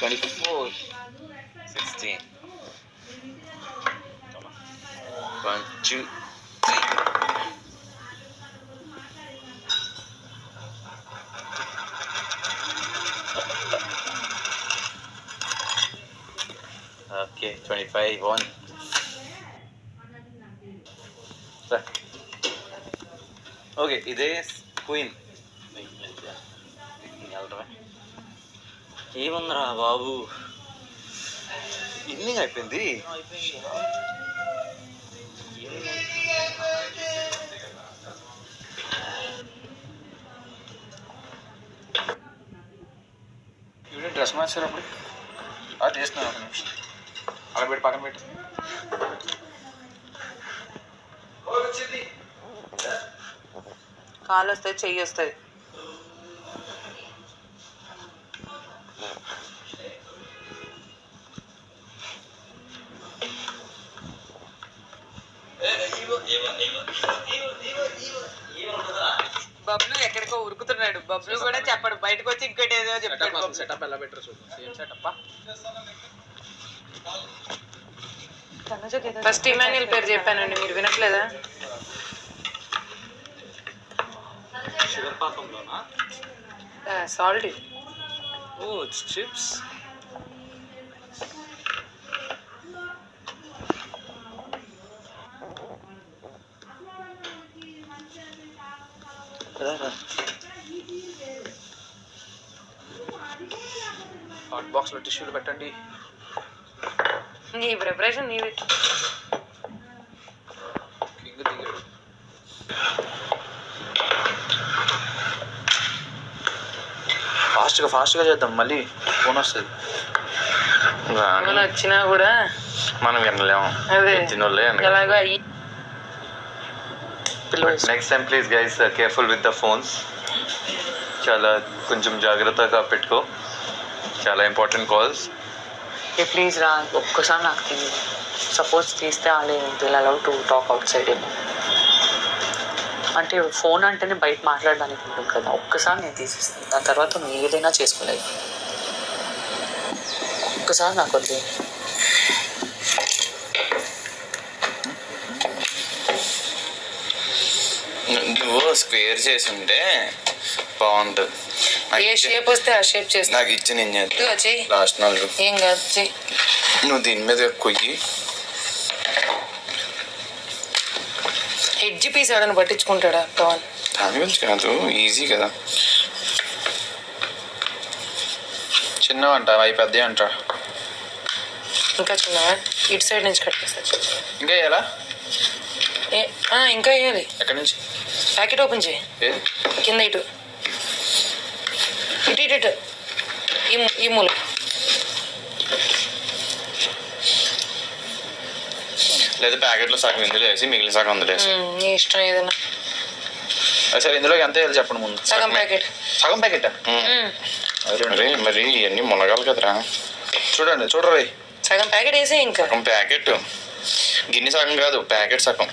24, 16. 1, 2, 3. Okay, 25, 1. Okay, ఇదే queen. ఏముందిరా బాబు, inning అయిపోయింది. ఇవి డ్రెస్ మార్చారు అప్పుడు అది చేస్తున్నాను. ఒక నిమిషం అలా పెట్టి పక్కన పెట్టి. కాలు వస్తుంది, చెయ్యి వస్తుంది. బబ్లు ఎక్కడికో ఉరుకుతున్నాడు. బబ్లు కూడా చెప్పడు, బయటకు వచ్చి ఇంకోటి ఏదో చెప్తాడు. సెటప్ ఎలా పెట్టరు చూద్దాం. Same setup. ఫస్ట్ ఇమాన్యుల్ పేరు చెప్పానండి, మీరు వినట్లేదా? షుగర్ పాకంలోనా? Salt. Oh, it's chips. Hot బాక్స్లో టిష్యూలు పెట్టండి. నీ ప్రిపరేషన్ నీది. కింగ్ దిగాడు. ఫాస్ట్గా చేద్దాం, మళ్ళీ ఫోన్ వస్తుంది. వచ్చినా కూడా మనం వినలేము. అదే తినోళ్ళే. ఎలాగో next time please guys careful with the phones. చాలా కొంచెం జాగ్రత్తగా పెట్టుకో, చాలా ఇంపార్టెంట్ కాల్స్. ప్లీజ్ రా, ఒక్కసారి నాకు తెలియదు. సపోజ్ తీస్తే allow to talk out side ఏమో అంటే ఫోన్ అంటేనే బయట మాట్లాడడానికి ఉంటుంది కదా. ఒక్కసారి నేను తీసేస్తాను, దాని తర్వాత నువ్వు ఏదైనా చేసుకోలేదు. ఒక్కసారి నాకు వద్దు. నువ్వు స్క్వేర్ చేసి ఉంటే బాగుంటుంది. ఏ షేప్ వస్తే ఆ షేప్ చేస్తా. నాకు ఇచ్చి నేను చేయి. లాస్ట్ 4 ఏం కాదు, చెయ్యి. నువ్వు దీని మీద కొయ్యి. ఎడ్జ్ పీస్ ఎవడని పట్టించుకుంటాడా పవన్? దాని గురించి కాదు, ఈజీ కదా. చిన్నవి అంట, అవి పెద్దవి అంట. ఇంకా చిన్నవా? ఇటు సైడ్ నుంచి కట్టేస్తా. ఇంకా వేయాలా? ఇంకా వేయాలి. ఎక్కడి నుంచి? ప్యాకెట్ ఓపెన్ చేయి. కింద ఇటు ఇటు ఇటు ఇటు ఈ మూల. లేదా ప్యాకెట్లో సగం ఇందులో వేసి మిగిలిన సగం అందులో వేసి. నీ ఇష్టం ఏదైనా. సరే, ఇందులోకి ఎంత వేయాలి చెప్పండి ముందు. సగం ప్యాకెట్. సగం ప్యాకెట్? మరి ఇవన్నీ మునగాలి కదరా. చూడరా, సగం ప్యాకెట్ వేసే. ఇంకా సగం ప్యాకెట్, గిన్నె సగం కాదు, ప్యాకెట్ సగం.